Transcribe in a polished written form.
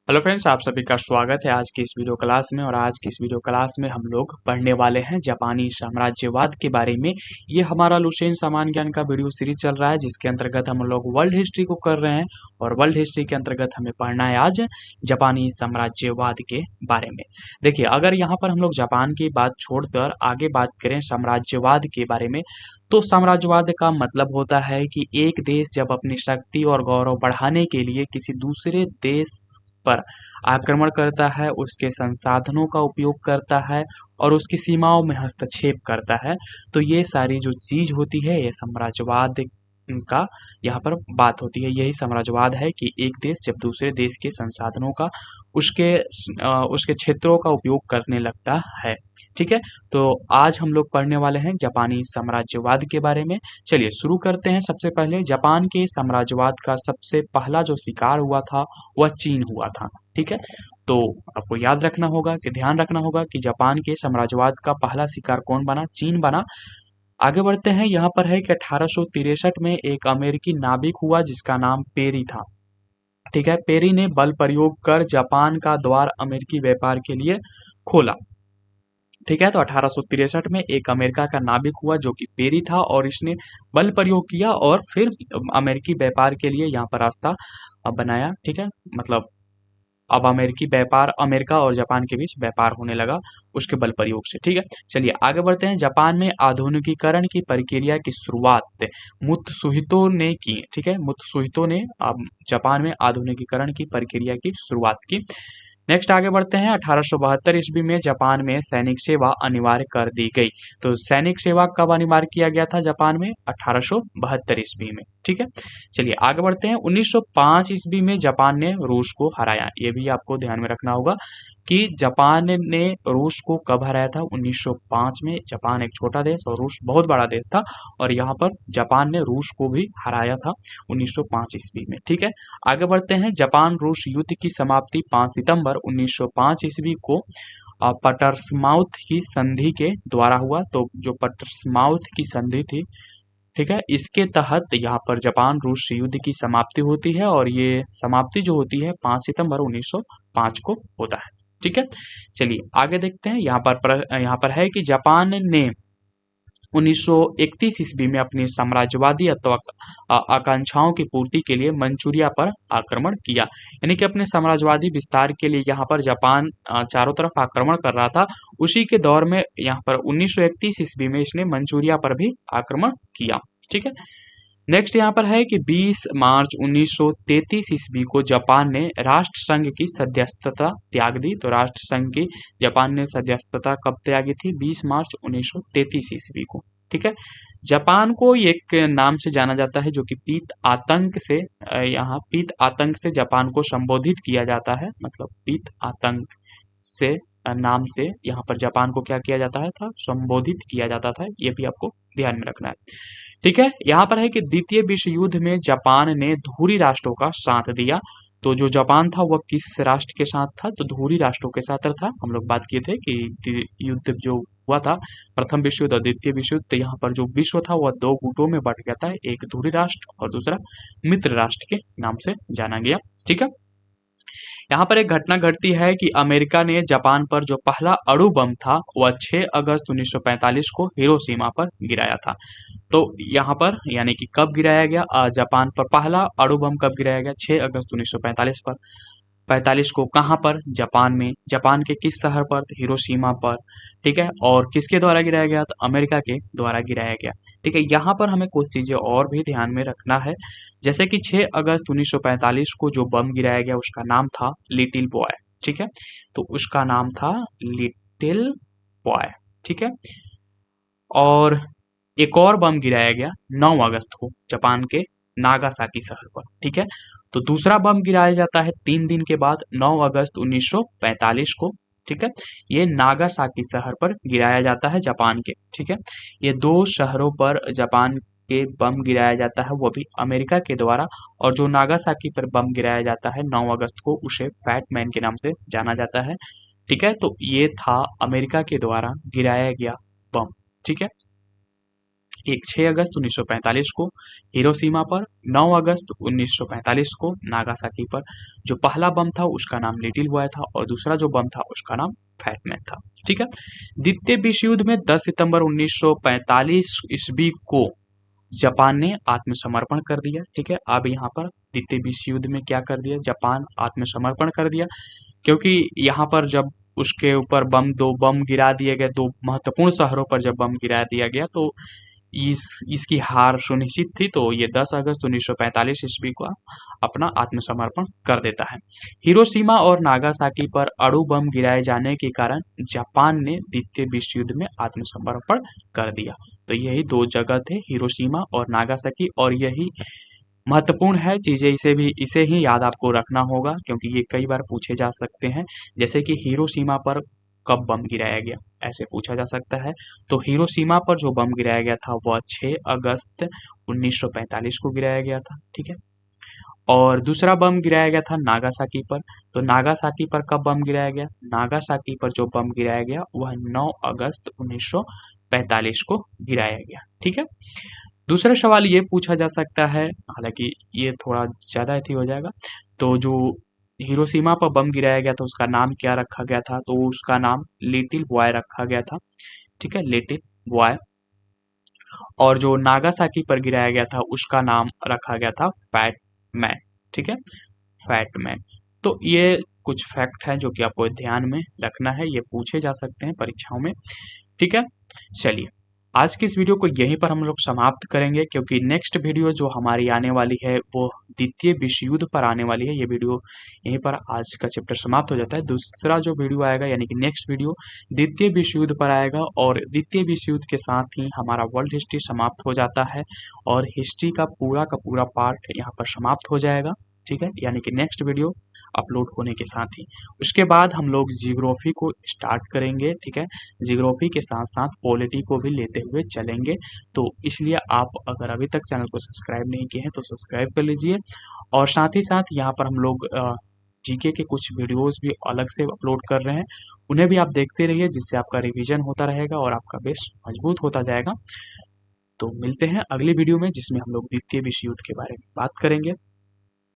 Hello friends, आप सभी का स्वागत है आज की इस वीडियो क्लास में। और आज की इस वीडियो क्लास में हम लोग पढ़ने वाले हैं जापानी साम्राज्यवाद के बारे में। ये हमारा लुसेंट सामान्य ज्ञान का वीडियो सीरीज चल रहा है, जिसके अंतर्गत हम लोग वर्ल्ड हिस्ट्री को कर रहे हैं। और वर्ल्ड हिस्ट्री के अंतर्गत हमें पढ़ना है आज जापानी साम्राज्यवाद के बारे में। देखिए, अगर यहाँ पर हम लोग जापान की बात छोड़कर आगे बात करें साम्राज्यवाद के बारे में, तो साम्राज्यवाद का मतलब होता है कि एक देश जब अपनी शक्ति और गौरव बढ़ाने के लिए किसी दूसरे देश पर आक्रमण करता है, उसके संसाधनों का उपयोग करता है और उसकी सीमाओं में हस्तक्षेप करता है, तो ये सारी जो चीज होती है ये साम्राज्यवाद का यहाँ पर बात होती है। यही साम्राज्यवाद है कि एक देश जब दूसरे देश के संसाधनों का उसके क्षेत्रों का उपयोग करने लगता है। ठीक है, तो आज हम लोग पढ़ने वाले हैं जापानी साम्राज्यवाद के बारे में। चलिए शुरू करते हैं। सबसे पहले जापान के साम्राज्यवाद का सबसे पहला जो शिकार हुआ था वह चीन हुआ था। ठीक है, तो आपको याद रखना होगा कि ध्यान रखना होगा कि जापान के साम्राज्यवाद का पहला शिकार कौन बना? चीन बना। आगे बढ़ते हैं। यहाँ पर है कि 1863 में एक अमेरिकी नाविक हुआ जिसका नाम पेरी था। ठीक है, पेरी ने बल प्रयोग कर जापान का द्वार अमेरिकी व्यापार के लिए खोला। ठीक है, तो 1863 में एक अमेरिका का नाविक हुआ जो कि पेरी था, और इसने बल प्रयोग किया और फिर अमेरिकी व्यापार के लिए यहाँ पर रास्ता बनाया। ठीक है, मतलब अब अमेरिकी व्यापार, अमेरिका और जापान के बीच व्यापार होने लगा उसके बल प्रयोग से। ठीक है, चलिए आगे बढ़ते हैं। जापान में आधुनिकीकरण की प्रक्रिया की शुरुआत मुत्सुहितो ने की। ठीक है, मुत्सुहितो ने जापान में आधुनिकीकरण की प्रक्रिया की शुरुआत की। नेक्स्ट आगे बढ़ते हैं। 1872 ईस्वी में जापान में सैनिक सेवा अनिवार्य कर दी गई। तो सैनिक सेवा कब अनिवार्य किया गया था जापान में? 1872 ईस्वी में। ठीक है, चलिए आगे बढ़ते हैं। 1905 ईस्वी में जापान ने रूस को हराया। ये भी आपको ध्यान में रखना होगा कि जापान ने रूस को कब हराया था? 1905 में। जापान एक छोटा देश और रूस बहुत बड़ा देश था, और यहाँ पर जापान ने रूस को भी हराया था 1905 ईस्वी में। ठीक है, आगे बढ़ते हैं। जापान रूस युद्ध की समाप्ति 5 सितंबर 1905 ईस्वी को पटर्समाउथ की संधि के द्वारा हुआ। तो जो पटर्समाउथ की संधि थी, ठीक है, इसके तहत यहाँ पर जापान रूस युद्ध की समाप्ति होती है, और ये समाप्ति जो होती है 5 सितंबर 1905 को होता है। ठीक है, चलिए आगे देखते हैं। यहाँ पर है कि जापान ने 1931 ईस्वी में अपनी साम्राज्यवादी आकांक्षाओं की पूर्ति के लिए मंचूरिया पर आक्रमण किया। यानी कि अपने साम्राज्यवादी विस्तार के लिए यहाँ पर जापान चारों तरफ आक्रमण कर रहा था। उसी के दौर में यहाँ पर 1931 ईस्वी में इसने मंचूरिया पर भी आक्रमण किया। ठीक है, नेक्स्ट यहाँ पर है कि 20 मार्च 1933 ईस्वी को जापान ने राष्ट्र संघ की सदस्यता त्याग दी। तो राष्ट्र संघ की जापान ने सदस्यता कब त्यागी थी? 20 मार्च 1933 ईस्वी को। ठीक है, जापान को एक नाम से जाना जाता है जो कि पीत आतंक से, यहाँ पीत आतंक से जापान को संबोधित किया जाता है। मतलब पीत आतंक से नाम से यहाँ पर जापान को क्या किया जाता है था? संबोधित किया जाता था। ये भी आपको ध्यान में रखना है। ठीक है, यहाँ पर है कि द्वितीय विश्व युद्ध में जापान ने धूरी राष्ट्रों का साथ दिया। तो जो जापान था वह किस राष्ट्र के साथ था? तो धूरी राष्ट्रों के साथ था। हम लोग बात किए थे कि युद्ध जो हुआ था, प्रथम विश्व युद्ध और द्वितीय विश्व युद्ध, तो यहाँ पर जो विश्व था वह दो गुटों में बंट गया था, एक धूरी राष्ट्र और दूसरा मित्र राष्ट्र के नाम से जाना गया। ठीक है, यहाँ पर एक घटना घटती है कि अमेरिका ने जापान पर जो पहला अणु बम था वह 6 अगस्त 1945 को हिरोशिमा पर गिराया था। तो यहाँ पर यानी कि कब गिराया गया? जापान पर पहला अणु बम कब गिराया गया? 6 अगस्त 1945 पर। 45 को कहाँ पर? जापान में। जापान के किस शहर पर? तो हिरोशिमा पर। ठीक है, और किसके द्वारा गिराया गया? तो अमेरिका के द्वारा गिराया गया। ठीक है, यहाँ पर हमें कुछ चीजें और भी ध्यान में रखना है। जैसे कि 6 अगस्त 1945 को जो बम गिराया गया उसका नाम था लिटिल बॉय। ठीक है, तो उसका नाम था लिटिल बॉय। ठीक है, और एक और बम गिराया गया 9 अगस्त को जापान के नागासाकी शहर पर। ठीक है, तो दूसरा बम गिराया जाता है 3 दिन के बाद 9 अगस्त 1945 को। ठीक है, ये नागासाकी शहर पर गिराया जाता है जापान के। ठीक है, ये दो शहरों पर जापान के बम गिराया जाता है, वो भी अमेरिका के द्वारा। और जो नागासाकी पर बम गिराया जाता है 9 अगस्त को, उसे फैट मैन के नाम से जाना जाता है। ठीक है, तो ये था अमेरिका के द्वारा गिराया गया बम। ठीक है, एक 6 अगस्त 1945 को हिरोशिमा पर, 9 अगस्त 1945 को नागासाकी पर। जो पहला बम था उसका नाम लिटिल बॉय था और दूसरा जो बम था उसका नाम फैटमैन था। ठीक है। द्वितीय विश्व युद्ध में 10 सितंबर 1945 ईस्वी को जापान ने आत्मसमर्पण कर दिया। ठीक है। अब यहाँ पर द्वितीय विश्व युद्ध में क्या कर दिया, जापान आत्मसमर्पण कर दिया, क्योंकि यहाँ पर जब उसके ऊपर दो बम गिरा दिए गए, दो महत्वपूर्ण शहरों पर जब बम गिरा दिया गया तो इसकी हार सुनिश्चित थी। तो ये 10 अगस्त 1945 ईस्वी को अपना आत्मसमर्पण कर देता है। हिरोशिमा और नागासाकी पर अणु बम गिराए जाने के कारण जापान ने द्वितीय विश्व युद्ध में आत्मसमर्पण कर दिया। तो यही दो जगह थे, हिरोशिमा और नागासाकी, और यही महत्वपूर्ण है चीजें, इसे ही याद आपको रखना होगा क्योंकि ये कई बार पूछे जा सकते हैं। जैसे कि हिरोशिमा पर कब बम गिराया गया, ऐसे पूछा जा सकता है। तो हिरोशिमा पर जो बम गिराया गया था वह 6 अगस्त 1945 को गिराया गया था। ठीक है। और दूसरा बम गिराया गया था नागासाकी पर। तो नागासाकी पर कब बम गिराया गया, नागासाकी पर जो बम गिराया गया वह 9 अगस्त 1945 को गिराया गया। ठीक है। दूसरा सवाल ये पूछा जा सकता है, हालांकि ये थोड़ा ज़्यादा अथी हो जाएगा, तो जो हिरोशिमा पर बम गिराया गया था उसका नाम क्या रखा गया था, तो उसका नाम लिटिल बॉय रखा गया था। ठीक है, लिटिल बॉय। और जो नागासाकी पर गिराया गया था उसका नाम रखा गया था फैट मैन। ठीक है, फैट मैन। तो ये कुछ फैक्ट है जो कि आपको ध्यान में रखना है, ये पूछे जा सकते हैं परीक्षाओं में। ठीक है, चलिए आज की इस वीडियो को यहीं पर हम लोग समाप्त करेंगे, क्योंकि नेक्स्ट वीडियो जो हमारी आने वाली है वो द्वितीय विश्व युद्ध पर आने वाली है। ये वीडियो यहीं पर आज का चैप्टर समाप्त हो जाता है। दूसरा जो वीडियो आएगा यानी कि नेक्स्ट वीडियो द्वितीय विश्व युद्ध पर आएगा, और द्वितीय विश्व युद्ध के साथ ही हमारा वर्ल्ड हिस्ट्री समाप्त हो जाता है और हिस्ट्री का पूरा पार्ट यहाँ पर समाप्त हो जाएगा। ठीक है, यानी कि नेक्स्ट वीडियो अपलोड होने के साथ ही उसके बाद हम लोग जियोग्राफी को स्टार्ट करेंगे। ठीक है, जियोग्राफी के साथ साथ पॉलिटी को भी लेते हुए चलेंगे। तो इसलिए आप अगर अभी तक चैनल को सब्सक्राइब नहीं किए हैं तो सब्सक्राइब कर लीजिए, और साथ ही साथ यहाँ पर हम लोग जीके के कुछ वीडियोस भी अलग से अपलोड कर रहे हैं, उन्हें भी आप देखते रहिए, जिससे आपका रिवीजन होता रहेगा और आपका बेस मजबूत होता जाएगा। तो मिलते हैं अगले वीडियो में, जिसमें हम लोग द्वितीय विश्व युद्ध के बारे में बात करेंगे।